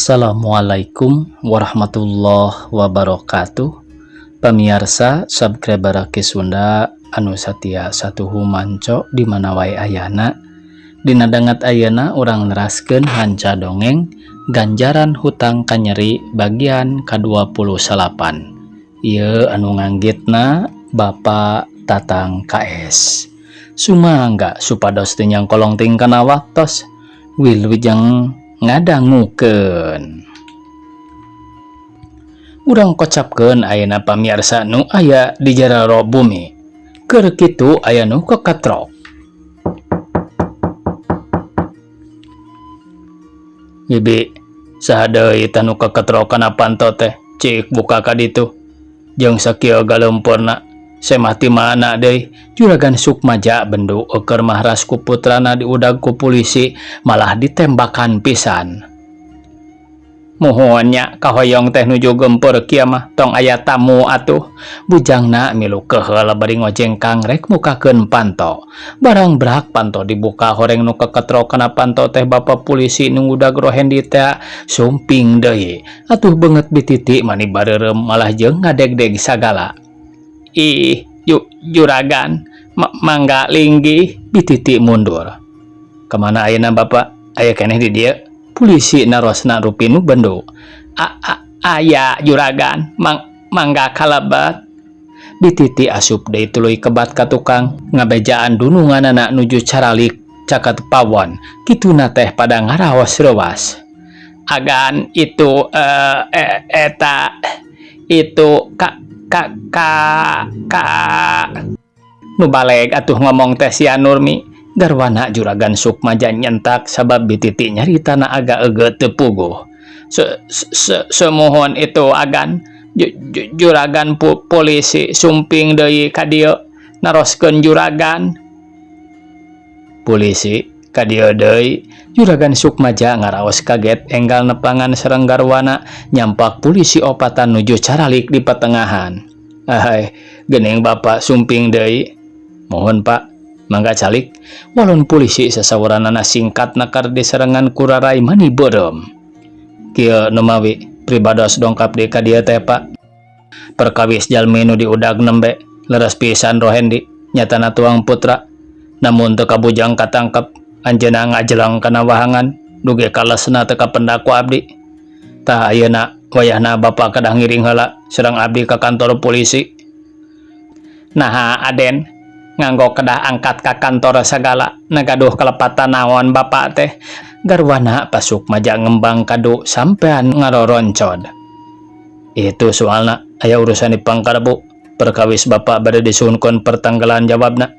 Assalamualaikum warahmatullahi wabarakatuh. Pemirsa subscriber Ki Sunda anu satia satuhu manco di mana wae ayana. Dina dangat ayana urang neraskeun hanca dongeng ganjaran hutang kanyeri bagian ke-28. Ieu anu nganggitna Bapak Tatang KS. Sumangga supados teu nyangkolong ting kana waktos wilujeng ngadangukeun. Urang kocapkeun ayeuna pamirsa nu aya di jero bumi. Keur kitu aya nu kekatrok. Bibi, saha deui tanu keketrokan apanto teh? Cik buka ka ditu. Jeung sakieu galeumpurna. Semah ti mana deui? Juragan Sukmaja bendu keur mahras ku putrana diudag ku polisi malah ditembakan pisan. Muhun nya kahoyong teh nuju gempeur kieu mah tong aya tamu atuh. Bujangna milu keheul bari ngojengkang rek mukakeun panto. Barang brak panto dibuka horeng nu keketrokan panto teh bapak polisi nu udag rohendi teh sumping deui. Atuh beungeut bititi mani bareureum malah jeung ngadegdeg sagala. Ih, juragan, mangga linggih, bititi mundur. Kemana ayeuna bapak? Aya keneh di dieu. Polisi narosna rupi nu bendu. Aya juragan, mangga kalebat. Bititi asup deui tuluy kebat ka tukang, ngabejaan dununganana nuju caralik caket pawon. Kituna teh pada ngaraos reuas. Agan itu eta itu ka nu baleg atuh ngomong teh sia Nurmi. Garwana Juragan Sukmaja nyentak sabab bititi nyaritana agak eugeut teu puguh. Semohon itu agan juragan polisi sumping deui ka dieu naroskeun juragan. Polisi ka dieu deui. Juragan Sukmaja ngaraos kaget enggal nepangan sareng garwana nyampak polisi opatan nuju caralik di pertengahan. Ahai, geuning bapak sumping deui. Mohon pak, mangga calik. Walon polisi sasaweranana singkat nakar diserangan ku rarai mani beureum. Kieu nu mawi pribados dongkap deui ka dieu teh pak. Perkawis jalmi nu diudag nembe leres pisan rohendi nyatana tuang putra. Namun teu kabujang katangkep. Anjeuna ngajelang kana wahangan duge kalesna teu kapendak ku abdi. Tah ayeuna wayahna bapak kedah ngiring heula sareng abdi ka kantor polisi. Naha Aden nganggo kedah angkat ka kantor sagala nagaduh kelepatan naon bapak teh. Garwana Pak Sukmaja ngembang kadu sampean ngaroroncod. Itu soalna aya urusan di Pangkarbu. Perkawis bapak bade disuhunkeun pertanggalan jawabna.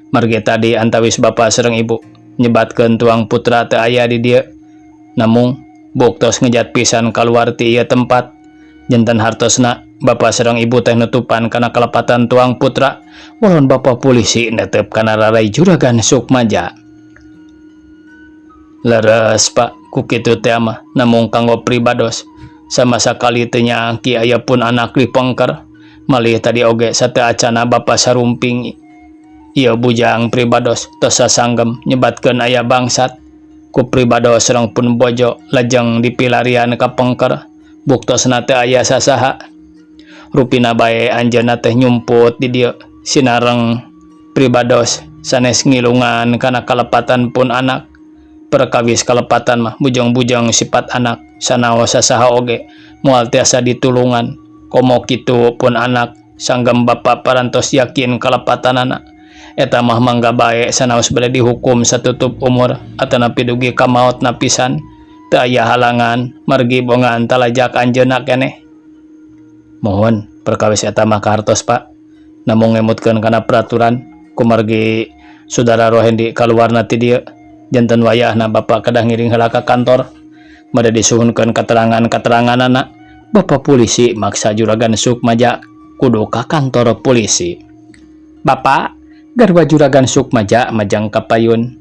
Margi tadi antawis bapak sareng ibu nyebatkeun tuang putra teu aya di dieu. Namung buktos ngejat pisan kaluar ti ieu tempat. Janten hartosna bapak sareng ibu teh nutupan kana kalepatan tuang putra. Walon bapak polisi netep kana rarai Juragan Sukmaja. Leres pak ku kitu teh mah namung kanggo pribados. Sama sakali teu nyangki aya pun anak dipengker. Malih tadi oge sateu acana bapak sarumping. Ieu bujang pribados tos sasanggem nyebatkeun aya bangsat ku pribados sareng pun bojo lajeng dipilarian ka pengker buktosna teu aya sasaha. Rupina bae anjeunna teh nyumput di dieu sinareng pribados sanes ngilungan kana kalepatan pun anak. Perkawis kalepatan mah bujang-bujang sifat anak sanaos sasaha oge moal tiasa ditulungan. Komo kitu pun anak sanggem bapak parantos yakin kalepatanana. Eta mah mangga bae sanaos bade dihukum satutup umur atanapi dugi ka maot napisan. Teu aya halangan margi bongan talajak anjeunna keneh. Mohon perkawis eta mah kahartos pak. Namung ngemutkeun kana peraturan kumargi saudara rohendi kaluarna ti dieu. Janten wayahna bapak kedah ngiring heula ka kantor. Bade disuhunkeun keterangan-keteranganana. Bapak polisi maksa Juragan Sukmaja kudu ka kantor polisi. Bapak garwa Juragan Sukmaja majang kapayun.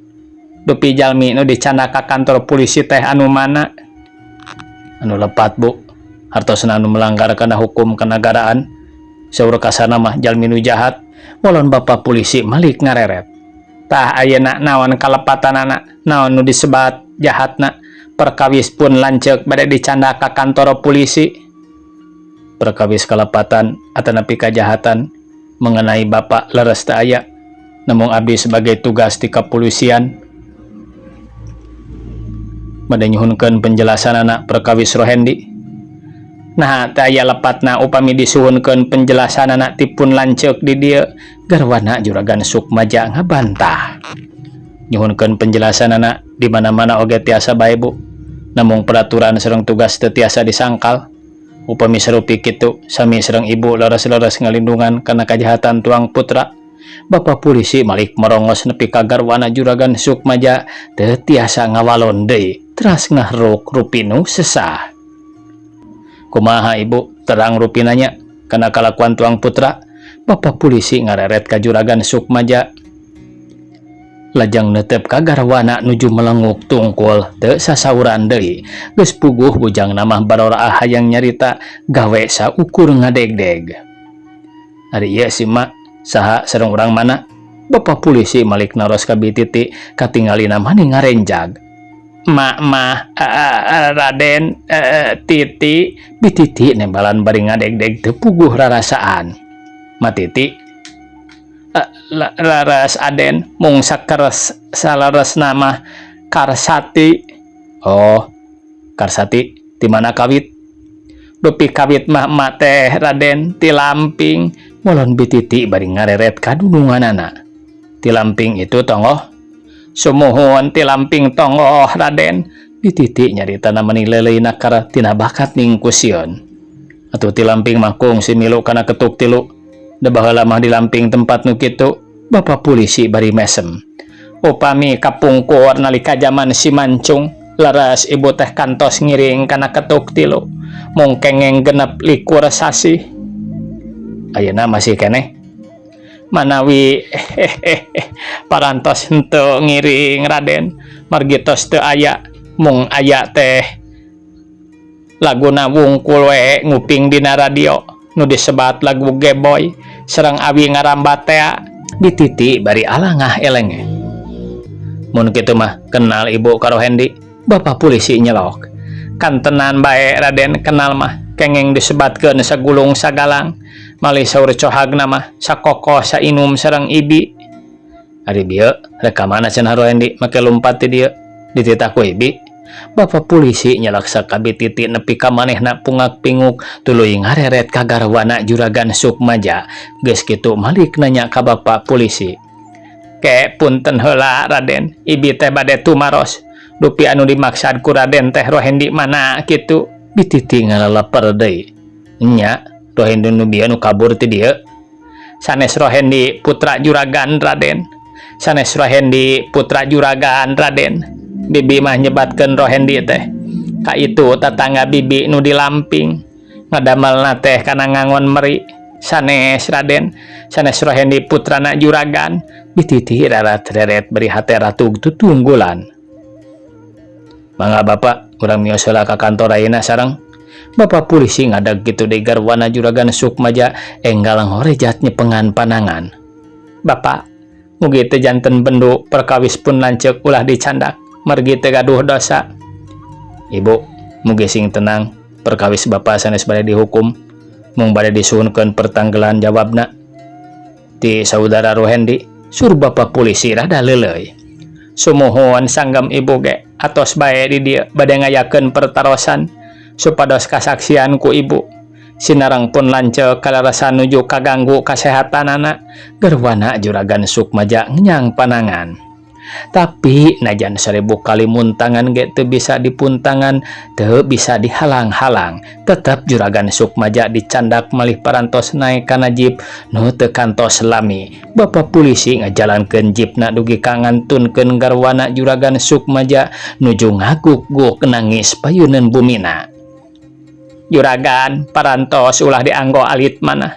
Dupi jalmi nu dicana ka kantor polisi teh anu mana? Anu lepat bu. Hartosna anu melanggar kana hukum kenegaraan. Saur kasana mah jalmi nu jahat. Walon bapak polisi malik ngareret. Tah ayeuna naon kalepatanana, naon nu disebat jahatna. perkawis pun lanceuk bade dicanda ka kantor polisi. Perkawis kalepatan atanapi kajahatan mengenai bapak leres teu aya, namun abdi sebagai tugas di kepolisian bade nyuhunkeun penjelasanana perkawis Rohendi. Nah, taya lepatna upami disuhunkeun penjelasanana tipun lanceuk di dieu, garwana Juragan Sukmaja ngabantah. Nyuhunkeun penjelasanana di mana-mana oge tiasa bae Bu. Namung peraturan sareng tugas teu tiasa disangkal. Upami sarupi kitu, sami sareng ibu leres-leres ngalindungan kana kajahatan tuang putra. Bapak polisi malik merongos nepi ka garwana Juragan Sukmaja teu tiasa ngawalon deui, teras ngahruk rupinu sesah. Kumaha ibu, terang rupinanya karena kalakuan tuang putra. Bapak polisi ngareret ka Juragan Sukmaja. Lajang netep ka garwana nuju melenguk tungkul teu sasauran deui. Geus puguh bujang namah baroraah hayang nyarita gawe saukur ngadegdeg. Ari ieu si mak saha sareng urang mana? Bapak polisi malik naros ka bititi katingalina mani ngarenjag. Raden, Titi, bititi nembalan bari ngadeg-deg teu puguh rarasaan. Ma Titi, laras Aden mung sakeres salares nama Karsati. Oh, Karsati di mana kawit? Dupi kawit mah teh Raden ti Lamping. Molon bititi bari ngareret kadununganana. Ti Lamping itu tongoh. Sumuhun ti Lamping tongoh Raden. Bititi nyarita namani leleuna kara tina bakat ning kusieun. Atuh ti Lamping makung si milu kana ketuk tilu. Da baheula mah di Lamping tempat nu kitu, bapak polisi bari mesem. Upami kapungkur nalika jaman si Mancung, laras ibu teh kantos ngiring kana ketuk tilu. Mung kengeng genep likur sasi. Ayeuna masih keneh. Manawi parantos henteu ngiring Raden, margitos teu aya, mung aya teh laguna wungkul we nguping dina radio nu disebat lagu Geboy sareng awi ngarambat tea. Bititi bari alangah elenge. Mun kitu mah kenal ibu karo Hendi. Bapak polisi nyelok. Kantenan bae Raden, kenal mah kengeng disebatkeun sagulung sagalang. Malih saur cohagna mah sakoko sainum sareng ibi. Ari dieu rek ka mana cenah Rohendi make lumpat ti dieu dititah ku ibi. Bapak polisi nyalaksa ka bititi nepi ka manehna pungak pinguk tuluy ngareret ka garwana Juragan Sukmaja. Geus kitu malik nanya ka bapak polisi. Ke punten heula Raden, ibi teh bade tumaros. Dupi anu dimaksad ku Raden teh Rohendi mana kitu? Bititi ngalaleper deui. Nya Rohendi nu bieu nu kabur ti dieu. Sanes Rohendi putra Juragan Raden. Sanes Rohendi putra Juragan Raden. Bibi mah nyebatkeun Rohendi teh ka itu tatangga bibi nu di Lamping. Ngadamelna teh kana ngangon meri. Sanes Raden, sanes Rohendi putrana Juragan. Bititi rarat-reret beri hate ratug tutunggulan. Mangga bapak, urang miyos heula ka kantor ayeuna sareng. Bapak polisi ngadag gitu di garwana Juragan Sukmaja enggal ngorejat nyepengan panangan. Bapak, mugi teu janten bendu perkawis pun lanceuk ulah dicandak, margi teu gaduh dosa. Ibu, mugi sing tenang, perkawis bapak sanes bade dihukum, mung bade disuhunkeun pertanggelan jawabna. Ti saudara Rohendi, sur bapak polisi rada leuleuy. Sumuhun sanggem ibu ge, atos bae di dieu bade ngayakeun pertarosan. Supados kasaksian ku ibu sinareng pun lanceuk kalarasan nuju kaganggu kasehatanana, garwana Juragan Sukmaja nyang panangan. Tapi najan 1000 kali muntangan ge teu bisa dipuntangan, teu bisa dihalang-halang, tetep Juragan Sukmaja dicandak malih parantos naik kana jeep nu teu kantos lami. Bapak polisi ngajalankeun jeepna dugi ka ngantunkeun garwana Juragan Sukmaja nuju ngaguk-guk nangis payeuneun bumina. Juragan parantos ulah dianggo alit mana,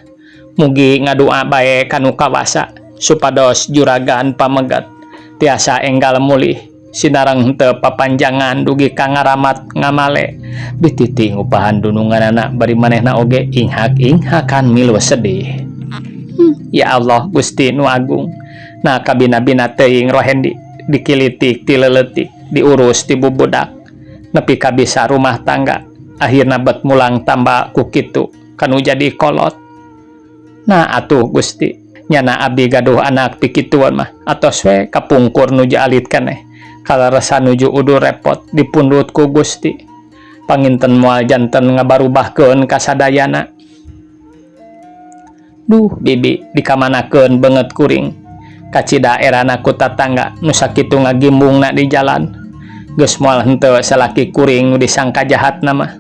mugi ngadua bae kanu kawasa supados Juragan pamegat tiasa enggal mulih sinareng teu papanjangan dugi ka ngaramat ngamale. Bititi ngupahan dununganana bari manehna oge inghak-inghakan milu sedih. Ya Allah Gusti nu agung, nah kabina-bina teuing Rohendi dikilitik ti leuletik diurus ti bubudak. nepi ka bisa rumah tangga akhirna bet mulang tambah ku kitu kanu jadi kolot. Nah atuh Gusti nyana abdi gaduh anak pikituan mah atos we kapungkur nuju alit keneh kalarasa nuju udu repot dipundut ku Gusti panginten moal janten ngabarubahkeun kasadayana. Duh bibi dikamanakeun banget kuring kacida erana ku tatangga nu sakitu ngagimbungna di jalan geus moal henteu salaki kuring nu disangka jahat nama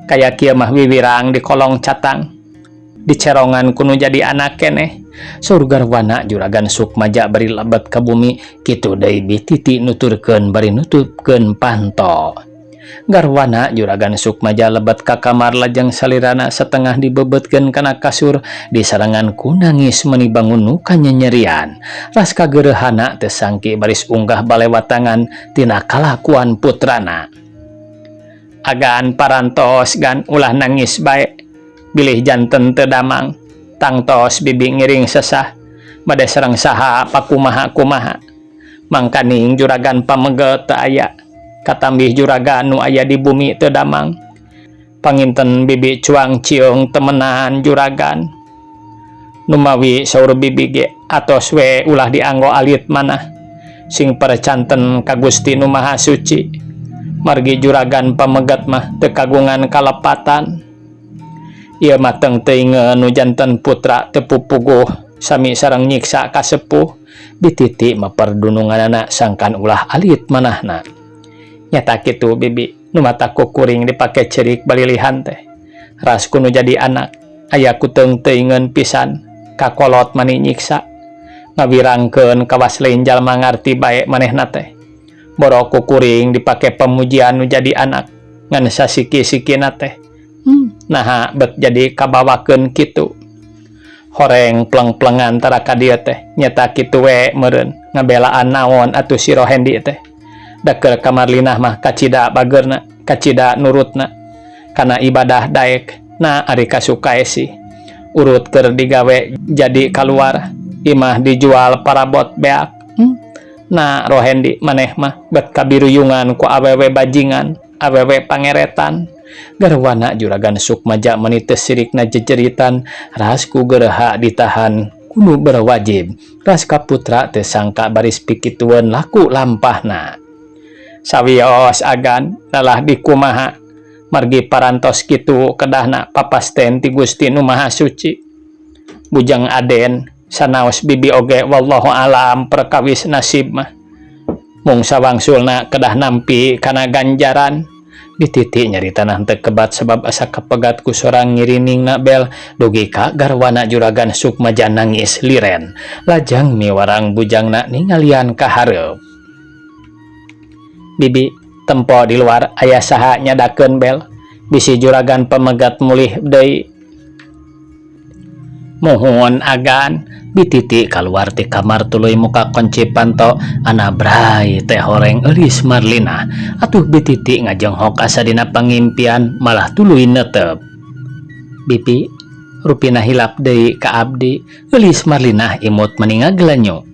kaya kieu mah wiwirang di kolong catang dicerongan kuno jadi anak keneh surgarwana juragan Sukmaja bari lebat ka bumi kitu deui bititi nuturkeun bari nutupkeun panto. Garwana juragan Sukmaja lebat ka kamar lajeng salirana setengah dibebetkeun kana kasur disarangan ku nangis meuni bangun nu kanyerian ras kageureuhanna teu sangki baris unggah balewatangan tina kalakuan putrana. Agaan parantos gan ulah nangis bae bilih janten teu damang tangtos bibi ngiring sesah bade sareng saha pakumaha-kumaha mangkaning juragan pamege teu aya katambih juragan nu aya di bumi teu damang panginten bibi cuang ciung temenan juragan numawi saur bibi ge atos we ulah dianggo alit manah sing percanten ka Gusti Nu Maha Suci margi juragan pamegat mah teu kagungan kalepatan. Ieu mah teuing nu janten putra teu pupuguh sami sareng nyiksa ka sepuh dititi maperdununganna sangkan ulah alit manahna. Nyata kitu bibi nu mata kuring dipake cerik balilihan teh ras kuno jadi anak aya ku teung-teuingeun pisan kakolot mani nyiksa ngawirangkeun kawas lain jalma ngarti bae manehna teh boro kuring dipake pemujian nu jadi anak ngan sasiki-sikina teh nah bet jadi kabawakeun kitu horeng pleng-plengan tara ka dieu teh nyata kitu we meureun ngabelaan naon atuh si Rohendi teh da keur kamar linah mah kacida bageurna kacida nurutna kana ibadah daek na ari kasukae sih urut keur digawe jadi keluar imah dijual parabot beak nah Rohendi maneh mah bet kabiruyungan ku awewe bajingan awewe pangeretan garwana juragan Sukmaja meniteus sirikna jejeritan ras ku geureuha ditahan kudu berwajib ras kaputra teu sangka baris pikitueun laku lampahna sawios agan dalah dikumaha margi parantos kitu kedahna papasten ti Gusti Nu Maha Suci bujang Aden sanaos bibi oge wallahu alam perkawis nasib mah mung sawangsulna kedah nampi kana ganjaran dititi nyarita teu kebat sebab asa kapegat ku sorang ngiriningna bel dugi ka garwana juragan Sukmaja nangis liren lajang miwarang bujangna ningalian ka hareup. Bibi tempo di luar aya saha nyadakeun bel bisi juragan pamegat mulih deui mohon agan bititi keluar ti kamar tuluy muka kunci panto anabrai teh horeng eulis Marlina atuh bititi ngajenghok asa dina pangimpian malah tuluy neuteup. Bibi rupina hilap deui ka abdi eulis Marlina imut meuni ngagelanyo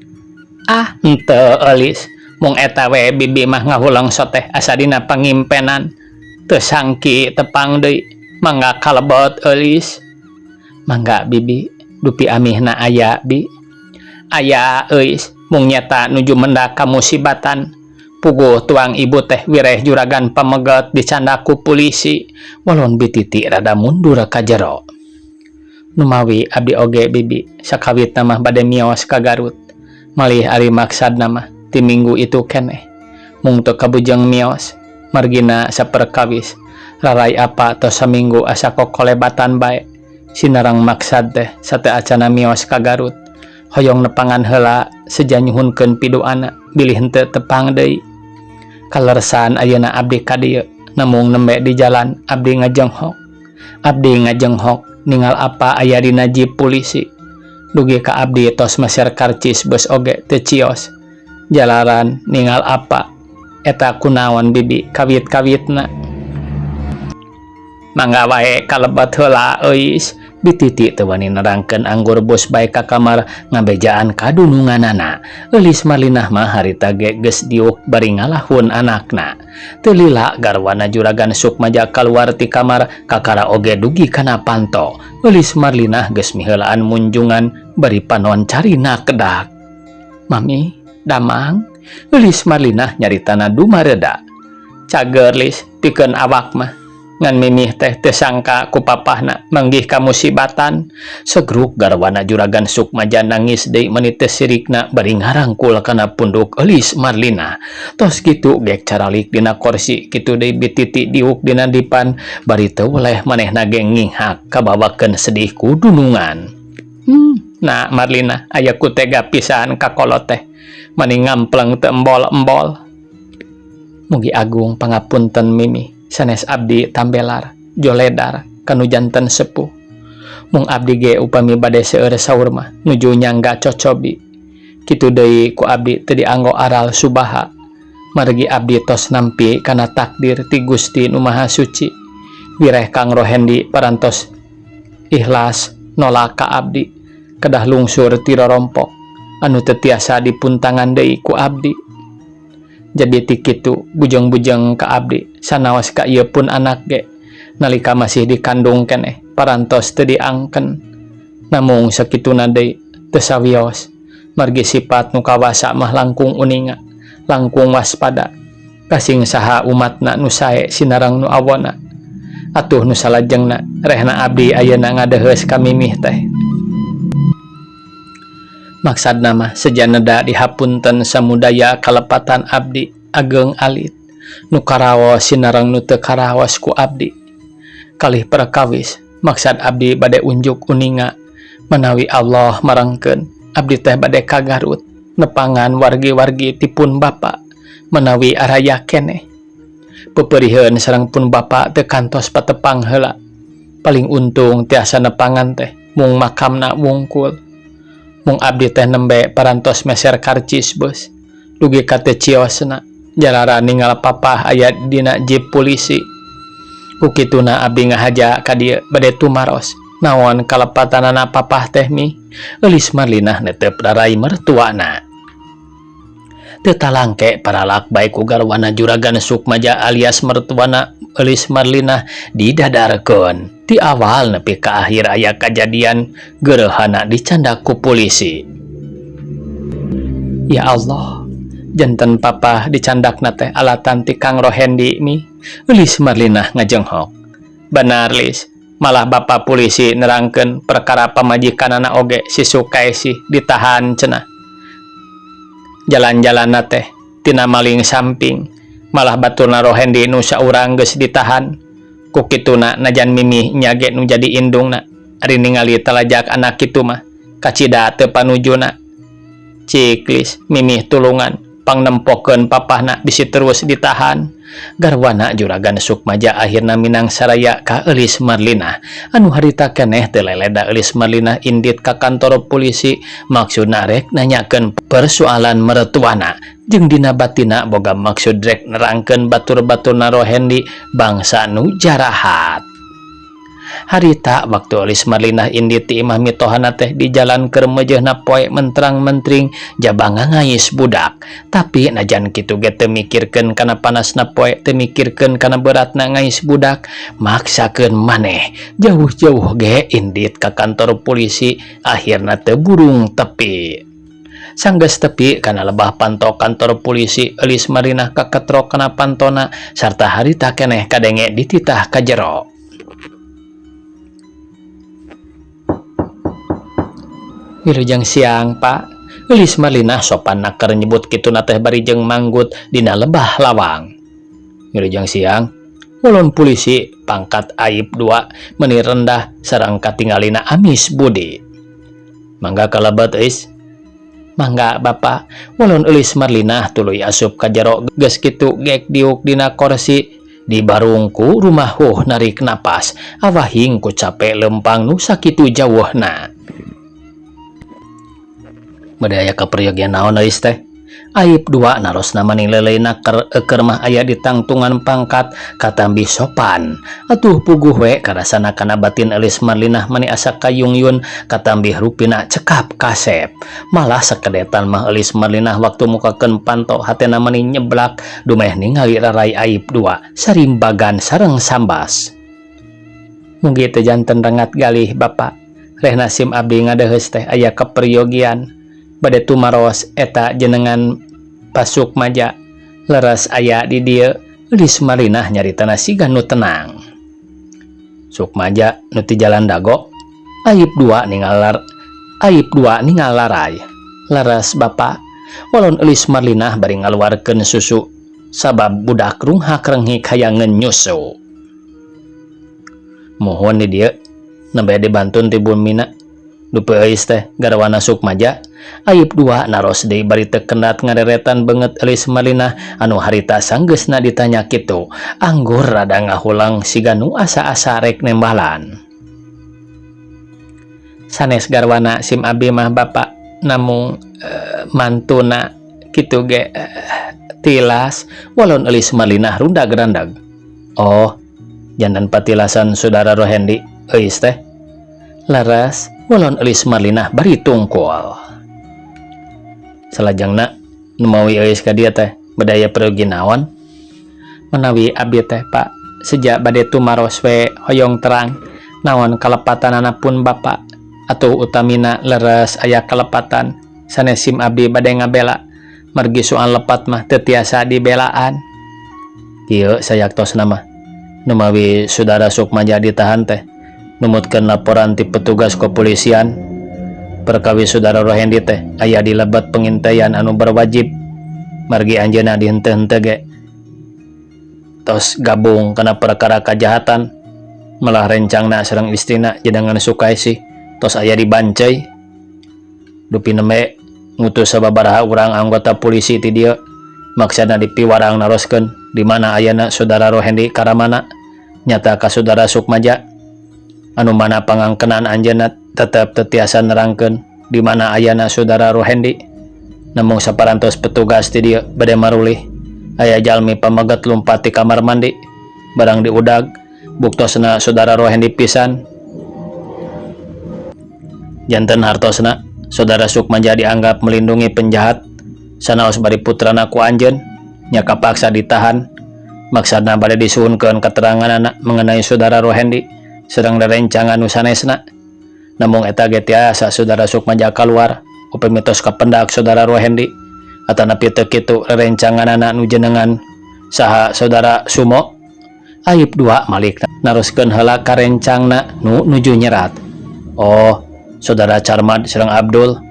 ah henteu eulis mung eta we bibi mah ngahulang soteh asa dina pangimpenan teu sangki tepang deui mangga kalebot eulis mangga bibi dupi amihna aya bi aya euis mung nyata nuju mendak kamusibatan puguh tuang ibu teh wireh juragan pamegat dicanda ku polisi walon bititi rada mundur ka jero numawi abdi oge bibi sakawitna mah bade mios ka Garut malih ari maksadna mah ti minggu itu keneh mung teu kabujang mios margina saperkawis rarai apa tos saminggu asa kokolebatan bae sinarang maksad teh sateu acana mios ka Garut hoyong nepangan heula sejanyuhunkeun pidoana bilih henteu tepang deui kalersan ayeuna abdi ka dieu namung nembe di jalan abdi ngajenghok ningal apa aya dina jip polisi dugi ka abdi tos maser karcis bos oge teu cios jalaran ningal apa eta kunaon bibi kawit-kawitna mangga wae kalebet heula euis Bititi teu wani nerangkeun anggur bos bae ka kamar ngabejaan kadununganana. Eulis Marlinah mah harita ge geus diuk bari ngalahun anakna. Teu lila garwana Juragan Sukmaja kaluar ti kamar kakara oge dugi kana panto. Eulis Marlinah geus miheulaan munjungan bari panon carina kedak. "Mami, damang," Eulis Marlinah nyaritana dumareda. "Cager Lis, pikeun awak mah. Ngan mimih teh teu sangka ku papahna manggih ka musibatan." Segruk garwana Juragan Sukmaja nangis deui meuni teu sirikna bari ngarangkul kana punduk Eulis Marlinah. Tos kitu gek caralik dina kursi kitu deui Bititi diuk dina dipan bari teu weleh manehna ge ngihak kabawakeun sedih ku dunungan. "Nah Marlinah, aya ku tega pisan ka kolot teh. Mani ngampleng teu embol-embol. Mugi Agung pangapunten mimi. Sanes abdi tambelar, joledar, kanu janten sepuh. Mung abdi ge upami bade seueur saur mah nuju nyangga cocobi. Kitu deui ku abdi teu dianggo aral subaha. Margi abdi tos nampi kana takdir ti Gusti Nu Maha Suci. Wireh Kang Rohendi parantos ikhlas nolak ka abdi. Kedah lungsur ti rorompok anu teu tiasa dipuntangan deui ku abdi. Jadi ti kitu bujang-bujang ka abdi sanaos ka ieu pun anak ge nalika masih dikandung keneh parantos teu diangken. Namung sakituna deui teu sawios margi sifat nu kawasa mah langkung uninga, langkung waspada. Kasing saha umatna nu sae sinarang nu awona. Atuh nu salajengna rehna abdi ayeuna ngadeheus ka mimih teh. Maksudna mah sejaneda dihapunten samudaya kalepatan abdi ageng alit nu karaos sinareng nu teu karaos ku abdi. Kalih perkawis maksud abdi bade unjuk uninga menawi Allah marangkeun abdi teh bade ka Garut nepangan wargi-wargi ti pun bapa menawi araya keneh. Pepeurieun sareng pun bapa teu kantos patepang heula. Paling untung tiasa nepangan teh mung makamna wungkul. Mung abdi teh nembe parantos meser karcis bos. Dugi ka teu ciosna jarara ninggal papah aya dina jeep polisi. Kukituna abdi ngahaja ka dieu bade tumaros naon kalepatanana papah teh mi. Eulis Marlinah netep darai mertuana. Teu talangke paralak bae ku garwana Juragan Sukmaja alias mertuana Eulis Marlinah didadarkeun. Ti awal nepi ka akhir aya kajadian gerehana dicandak ku polisi. Ya Allah, janten papa dicandakna teh alatan ti Kang Rohendi mi. Eulis Marlinah ngajenghok. Benar Lis, malah bapak polisi nerangkeun perkara pamajikanana oge si Sukaisi ditahan cenah. Jalan-jalanna teh tina maling samping, malah baturna Rohendi nu saurang geus ditahan. Kukituna najan mimih nyage nu jadi indungna ari ningali talajak anak kitu mah kacida teu panujuna. Ciklis mimih tulungan pangnempokeun papahna bisi terus ditahan. Garwana Juragan Sukmaja akhirna minang saraya ka Eulis Marlinah. Anu harita keneh teu leleda Eulis Marlinah indit ka kantor polisi maksudna rek nanyakeun persoalan mertuana. Jeung dina batina boga maksud rek nerangkeun batur-baturna Rohendi bangsa nu jarahat. Harita waktu Eulis Marlinah indit ti imah mitohana teh di jalan keur meujeuhna poe menterang-mentring jabanga ngais budak. Tapi najan kitu ge teu mikirkeun kana panasna poe, teu mikirkeun kana beratna ngais budak, maksakeun maneh jauh-jauh ge indit ka kantor polisi akhirna teu burung tepi. Sanggeus tepi kana lebah panto kantor polisi Eulis Marlinah kaketrok kana pantona sarta harita keneh kadenge dititah ka jero. Wilujeng siang Pak. Eulis Marlinah sopan keur nyebut kituna teh bari jeung manggut dina lebah lawang. Wilujeng siang. Ulun polisi pangkat Aib 2 meuni rendah sareng katinggalina amis budi. Mangga kalebet eus. Mangga Bapak. Ulun Eulis Marlinah tuluy asup ka jero geus kitu gek diuk dina kursi di barungku rumah narik napas awahing ku capek lempang nu sakitu jauhna. Bade aya kaperyogian naon euis teh? Aib 2 narosna mani leleuna keur mah aya di tangtungan pangkat katambi sopan. Atuh puguh we karasana kana batin Elis Marlinah mani asa kayungyun katambi rupina cekap kasep. Malah sakedetan mah Elis Marlinah waktu mukakeun panto hatena mani nyeblak dumeh ningali rarai Aib 2 sarimbagan sareng sambas. Mugi teu janten rengat galih Bapak. Rehna sim abdi ngadeheus teh aya kaperyogian bade tumaros eta jenengan pasuk maja leres aya di dieu. Elis Marlinah nyaritana siga nu tenang. Sukmaja nu ti jalan dago. Aib 2 ningal larai. Leres Bapak. Walon Elis Marlinah bari ngaluarkeun susu sabab budak runghak renghik hayangeun nyusu. Mohon di dieu nembe dibantun ti Bumina. Dupe eis teh garawana Sukmaja. Aib 2 naros deui bari teu kendat ngareretan beungeut Elis Marlinah anu harita sanggeusna ditanya kitu. Anggur rada ngahulang siga nu asa-asa rek nembalan. Sanes garwana sim abdi mah Bapak namung mantuna kitu ge tilas. Walon Elis Marlinah rundag-randag. Oh, jantan patilasan saudara Rohendi eis teh. Laras walon Elis Marlinah bari tungkul. Salajengna nu mawi eis ka dieu teh badaya pereugi naon? Menawi abdi teh Pak sejak bade tumaros we hoyong terang naon kalepatanana pun Bapak atuh utamina leres aya kalepatan sanes sim abdi bade ngabela margi soal lepat mah teu tiasa dibelaan. Kieu sayaktosna mah nu mawi saudara Sukmaja ditahan teh numutkeun laporan ti petugas kepolisian perkawi saudara Rohendi teh aya di lebat pengintaian anu berwajib margi anjeunna dihenteu-henteu ge tos gabung kana perkara kajahatan malah rencangna sareng istrina jenengan Sukaisi tos aya di Bancai. Dupi nembe ngutus sababaraha urang anggota polisi ti dieu maksana dipiwarang naroskeun di mana ayana saudara Rohendi karamana nyata ka saudara Sukmaja anu mana pangangkenan anjeunna tetep teu tiasa nerangkeun di mana ayana saudara Rohendi. Namung saparantos petugas ti dieu bade marulih aya jalmi pamaget lumpat ti kamar mandi barang diudag buktosna saudara Rohendi pisan. Janten hartosna saudara Sukmaja dianggap melindungi penjahat sanaos bari putrana ku anjeun nya kapaksa ditahan maksudna bade disuhunkeun keteranganna mengenai saudara Rohendi sedang rerencangan nu sanesna. Namung eta ge tiasa saudara Sukmaja kaluar upami tos kapendak saudara Rohendi atanapi teu kitu rerencanganna nu jenengan saha saudara Sumo. Aib 2 malik naroskeun heula ka rencangna nu nuju nyerat. Oh, saudara Carmad sareng Abdul.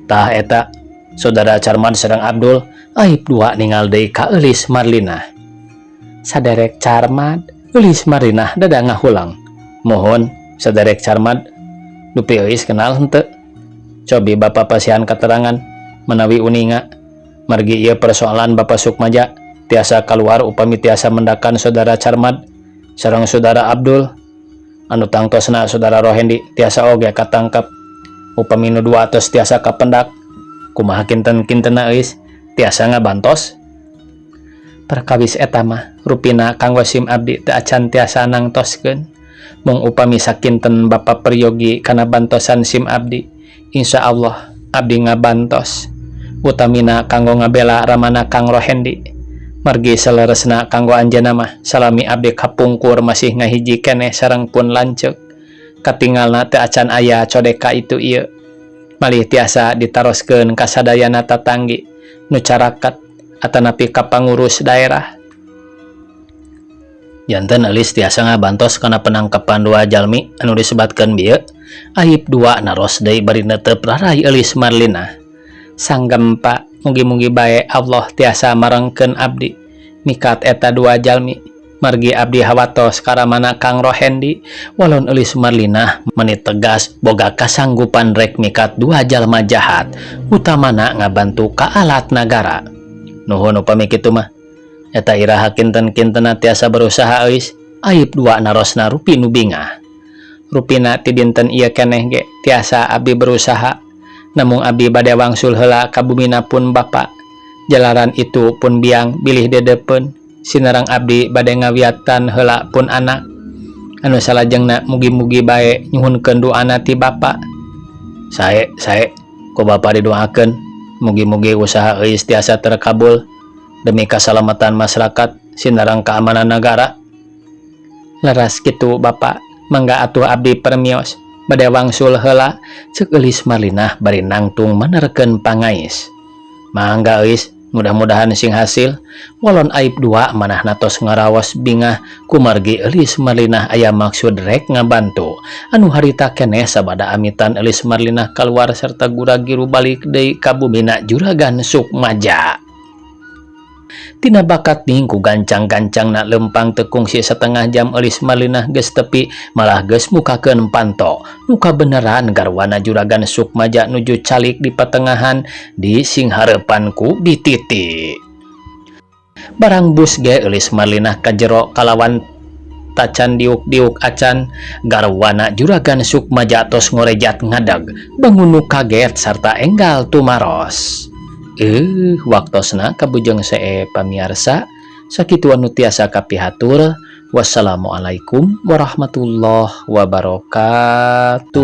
Tah eta saudara Carmad sareng Abdul. Aib 2 ningal deui ka Elis Marlinah. Saderek Carmad, Elis Marlinah dada ngahulang. Mohon saderek Carmad dupi eis kenal henteu. Cobi Bapak pasihan keterangan menawi uninga margi ieu persoalan Bapak Sukmaja tiasa kaluar upami tiasa mendakan saudara Carmad sareng saudara Abdul anu tangtosna saudara Rohendi tiasa oge katangkap upami nu dua tos tiasa kapendak kumaha kinten-kintenna eis tiasa ngabantos. Perkawis eta mah rupina kanggo sim abdi teu acan tiasa nangtoskeun. Mung upami sakinten Bapak peryogi kana bantosan sim abdi insya Allah abdi ngabantos utamina kanggo ngabela ramana Kang Rohendi margi saleresna kanggo anjeunna mah salami abdi kapungkur masih ngahiji keneh sareng pun lanceuk katinggalna teu acan aya codeka itu ieu malih tiasa ditaroskeun ka sadayana tatanggi nu carakat atanapi ka pangurus daerah. Janten Elis tiasa ngabantos kana penangkapan dua jalmi anu disebatkeun bieu. Aib 2 naros deui bari netep rarai Elis Marlinah. Sanggem Pak, mugi-mugi bae Allah tiasa marengkeun abdi mikat eta dua jalmi margi abdi hawatos karamana Kang Rohendi. Walon Elis Marlinah menit tegas boga kasanggupan rek mikat dua jalma jahat utamana ngabantu ka alat nagara. Nuhun upami kitu mah eta iraha kinten-kintena tiasa berusaha eis. Aib 2 narosna rupi nu bingah. Rupina ti dinten ieu keneh ge tiasa abdi berusaha namung abdi bade wangsul heula ka bumina pun Bapak Jalaran itu pun biang bilih dedepen sinarang abdi bade ngawiatan heula pun anak anu salajengna mugi-mugi bae nyuhunkeun doana ti bapa. Sae ku bapa didoakeun mugi-mugi usaha euis tiasa terkabul demi keselamatan masyarakat sinarang keamanan negara. Leras kitu bapa, mangga atuh abdi permios bade wangsul heula ceuk eulis Marlinah bari nangtung manerkeun pangais. Mangga euis, mudah-mudahan sing hasil walon aib dua manahna tos ngaraos bingah kumargi eulis Marlinah aya maksud rek ngabantu anu harita keneh sabada amitan eulis Marlinah kaluar serta gura-giru balik deui ka bumina Juragan Sukmaja. Tina bakat ning ku gancang-gancangna lempang tekung si setengah jam eulis Marlinah geus tepi malah geus mukakeun panto nu kabeneran garwana Juragan Sukmaja nuju calik di pertengahan di singhareupan ku Bititi. Barang bus ge eulis Marlinah ka jero kalawan tacan diuk-diuk acan garwana Juragan Sukmaja tos ngorejat ngadeg bangun nu kaget sarta enggal tumaros. Waktosna kabujeng see pamiarsa sakitu anu tiasa kapihatur. Wassalamualaikum warahmatullahi wabarakatuh.